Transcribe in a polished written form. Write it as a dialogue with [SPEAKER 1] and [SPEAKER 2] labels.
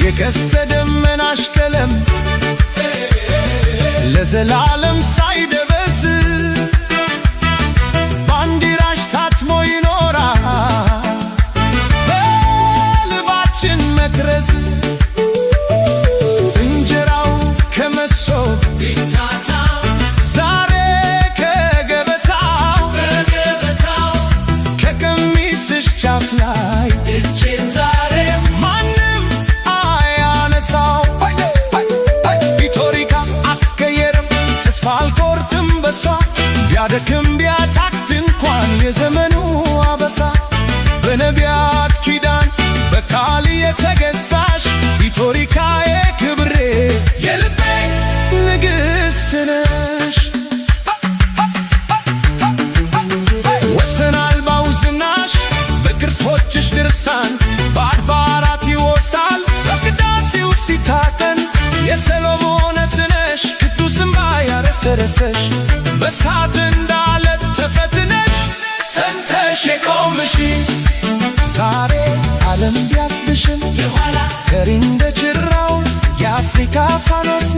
[SPEAKER 1] የቀስተ ደመናሽ ቀለም ለዘላለም ሳይደበዝ ባንዲራሽ ታትሞ ይኖራል በልባችን መቅረዝ። እንጀራው ከመሶብ ቢታታ ዛሬ ከገበታው ከቀሚስሽ ጫፍ ላይ እጄን ዛሬ ማንም አያነሳው። ቪክቶሪካ አትቀየርም ተስፋ አልቆርጥም በሷ ቢያደክም ቢያታክት እንኳን የዘመኑ አበሳ በነቢያት ኪዳን በቃል የተገዛሽ ቪክቶሪካዬ ክብሬ የልቤ ንግሥት ነሽ። ወሰን አልባው ዝናሽ በቅርሶችሽ ድርሳን በአድባራት ይወሳል በቅዳሴው ሲታጠን የሰሎሞን ነሽ ቅዱስ እምባ ያረሰረሰሽ በእሳት እንዳለት ተፈትነሽ ጸንተሽ የቆምሽ ዛሬ ዓለም ቢያስብሽም ቀሪ እንደ ጭራው የአፍሪካ ፋኖስ